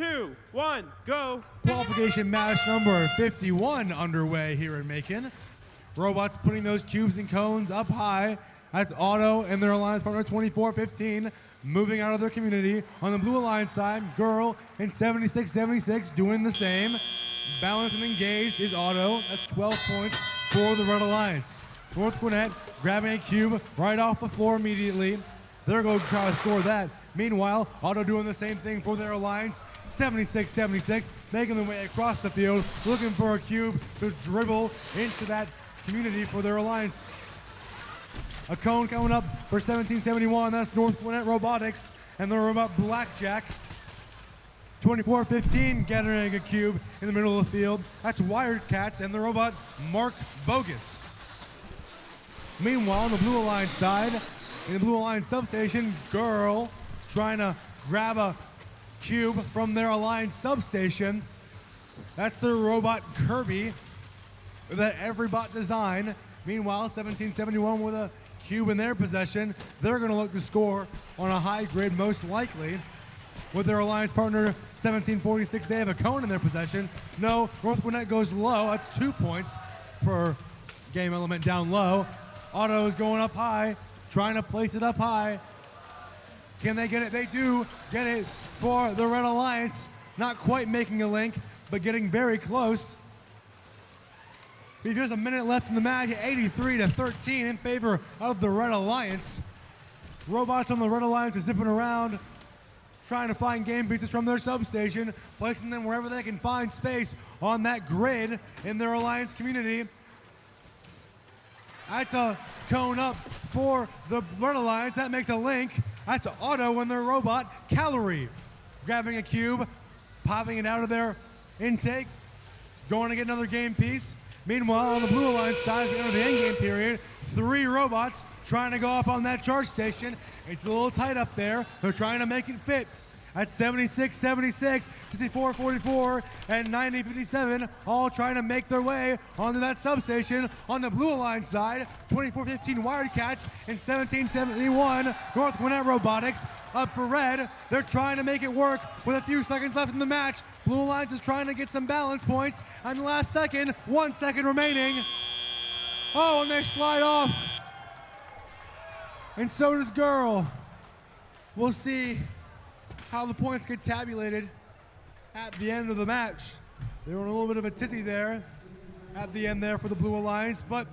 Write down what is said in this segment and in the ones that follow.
2, 1, go. Qualification match number 51 underway here in Macon. Robots putting those cubes and cones up high. That's Auto and their alliance partner 2415 moving out of their community. On the blue alliance side, Girl and 7676 doing the same. Balanced and engaged is Auto. That's 12 points for the Red Alliance. North Gwinnett grabbing a cube right off the floor immediately. They're going to try to score that. Meanwhile, Auto doing the same thing for their alliance. 76-76, making their way across the field, looking for a cube to dribble into that community for their alliance. A cone coming up for 1771, that's North Gwinnett Robotics and the robot Blackjack. 2415 gathering a cube in the middle of the field. That's Wired Cats and the robot Mark Bogus. Meanwhile, on the Blue Alliance side, in the Blue Alliance substation, Girl trying to grab a cube from their Alliance substation. That's the robot Kirby, that Everybot design. Meanwhile, 1771 with a cube in their possession. They're going to look to score on a high grid, most likely. With their alliance partner, 1746, they have a cone in their possession. No, North Gwinnett goes low. That's 2 points per game element down low. Auto is going up high, trying to place it up high. Can they get it? They do get it for the Red Alliance. Not quite making a link, but getting very close. There's a minute left in the match, 83-13 in favor of the Red Alliance. Robots on the Red Alliance are zipping around, trying to find game pieces from their substation, placing them wherever they can find space on that grid in their Alliance community. That's a cone up for the Red Alliance. That makes a link. That's Auto and their robot, Calorie. Grabbing a cube, popping it out of their intake, going to get another game piece. Meanwhile, on the Blue Alliance side, at the end of the endgame period, 3 robots trying to go up on that charge station. It's a little tight up there. They're trying to make it fit. At 76-76, 64-44, and 90-57, all trying to make their way onto that substation. On the Blue Alliance side, 24-15 Wired Cats and 17-71 North Gwinnett Robotics up for red. They're trying to make it work with a few seconds left in the match. Blue Alliance is trying to get some balance points. And the last second, 1 second remaining. Oh, and they slide off. And so does Girl. We'll see how the points get tabulated at the end of the match. They were in a little bit of a tizzy there at the end there for the Blue Alliance, but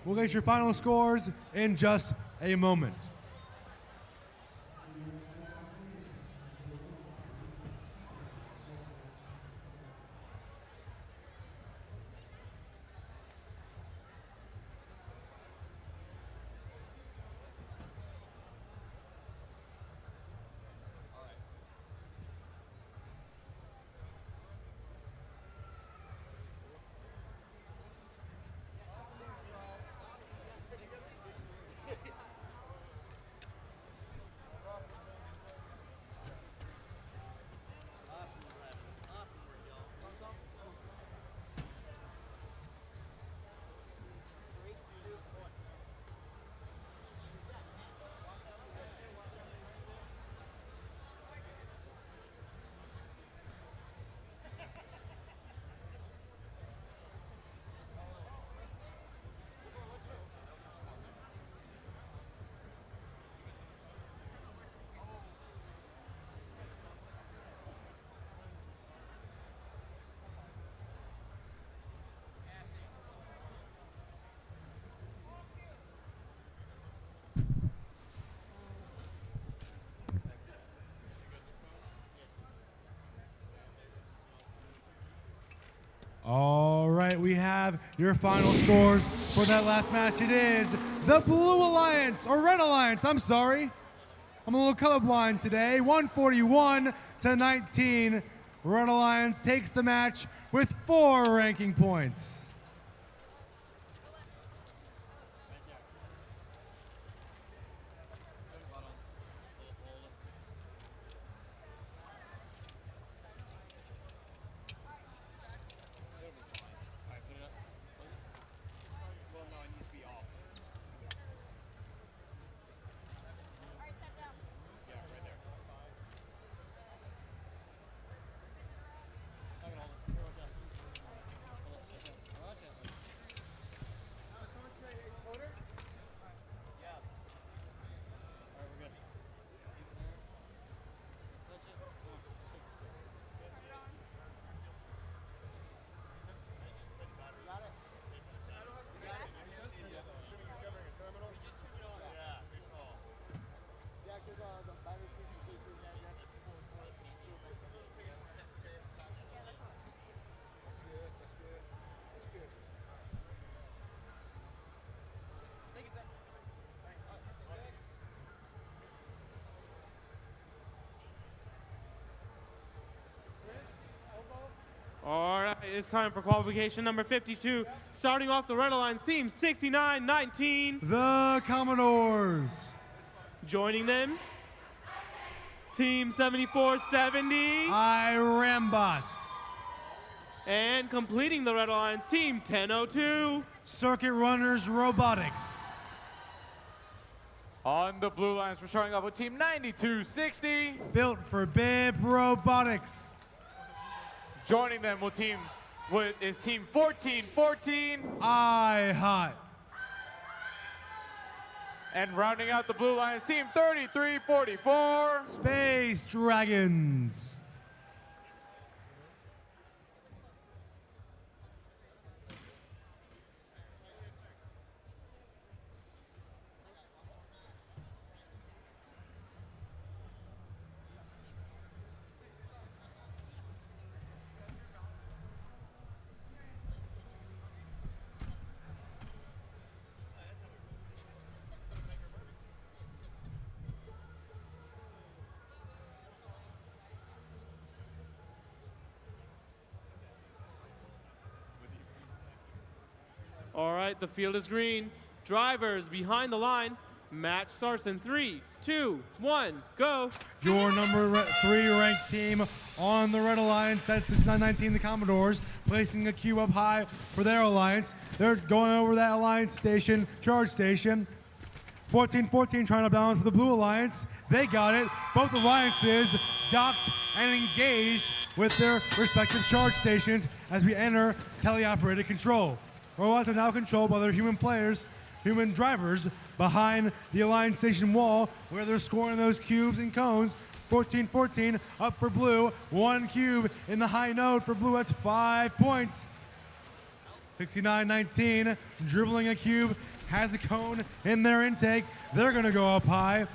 we'll get your final scores in just a moment. All right, we have your final scores for that last match. It is the Blue Alliance, or Red Alliance, I'm sorry. I'm a little colorblind today. 141-19. Red Alliance takes the match with 4 ranking points. it's time for qualification number 52. Starting off the Red Alliance team, 69-19. The Commodores. Joining them, team 74-70. Irambots. And completing the Red Alliance team, 10-02. Circuit Runners Robotics. On the blue lines, we're starting off with team 9260. Built for Bib Robotics. Joining them is team 1414. iHot. And rounding out the blue lines, team 3344. Space Dragons. All right, the field is green. Drivers behind the line. Match starts in 3, 2, 1, go. Your number 3 ranked team on the Red Alliance, that's 69-19, the Commodores, placing a cube up high for their alliance. They're going over that alliance station, charge station. 14-14 trying to balance the Blue Alliance. They got it. Both alliances docked and engaged with their respective charge stations as we enter teleoperated control. Robots are now controlled by their human drivers behind the alliance station wall where they're scoring those cubes and cones. 14-14 up for blue. 1 cube in the high node for blue. That's 5 points. 69-19 dribbling a cube, has a cone in their intake. They're going to go up high.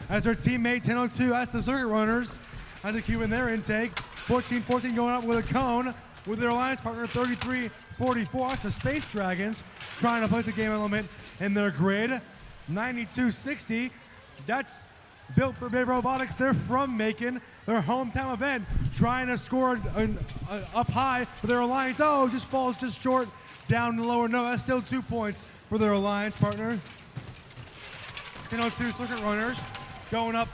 As their teammate 10-02, that's the Circuit Runners, has a cube in their intake. 14-14 going up with a cone with their alliance partner 33-44. That's the Space Dragons trying to place a game element in their grid. 92-60. That's built for Bib Robotics. They're from Macon. Their hometown event, trying to score up high for their alliance. Oh, just falls just short down the lower node. That's still 2 points for their alliance partner. 10-02 Circuit Runners going up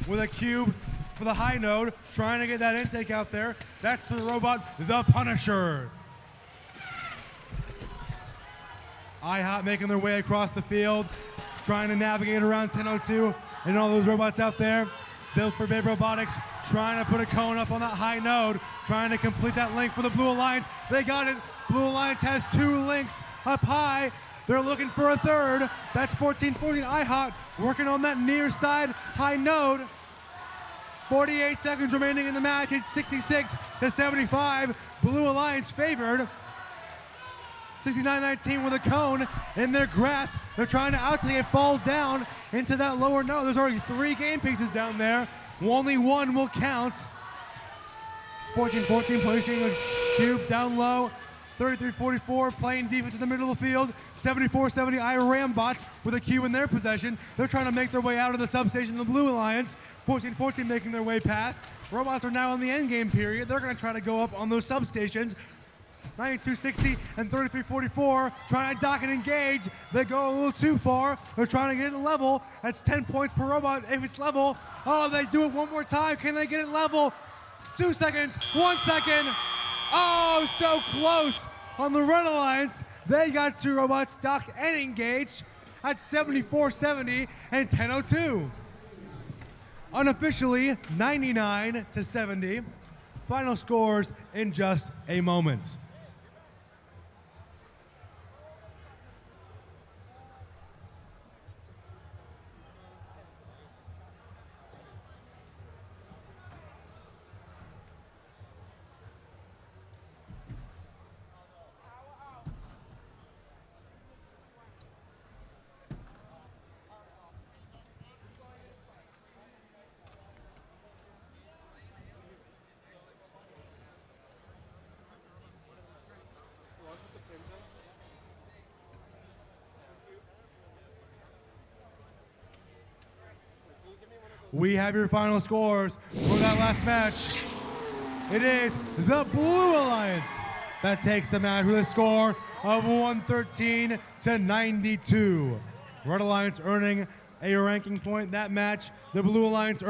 with a cube for the high node, trying to get that intake out there. That's the robot, the Punisher. iHot making their way across the field, trying to navigate around 10-02 and all those robots out there. Built for Bib Robotics, trying to put a cone up on that high node, trying to complete that link for the Blue Alliance. They got it. Blue Alliance has 2 links up high. They're looking for a third. That's 14-14 iHot working on that near side high node. 48 seconds remaining in the match. It's 66-75. Blue Alliance favored. 69-19 with a cone in their grasp. They're trying to outtake it. Falls down into that lower node. There's already 3 game pieces down there. Only 1 will count. 14-14 placing a cube down low. 33-44 playing defense in the middle of the field. 74-70 Irambots with a cube in their possession. They're trying to make their way out of the substation of the Blue Alliance. 14-14 making their way past. Robots are now in the end game period. They're going to try to go up on those substations. 92-60 and 33-44 trying to dock and engage. They go a little too far. They're trying to get it level. That's 10 points per robot if it's level. Oh, they do it one more time. Can they get it level? 2 seconds, 1 second. Oh, so close on the Red Alliance. They got 2 robots docked and engaged at 74-70 and 10-02. Unofficially 99-70. Final scores in just a moment. We have your final scores for that last match. It is the Blue Alliance That takes the match with a score of 113 to 92. Red Alliance earning a ranking point. That match, the Blue Alliance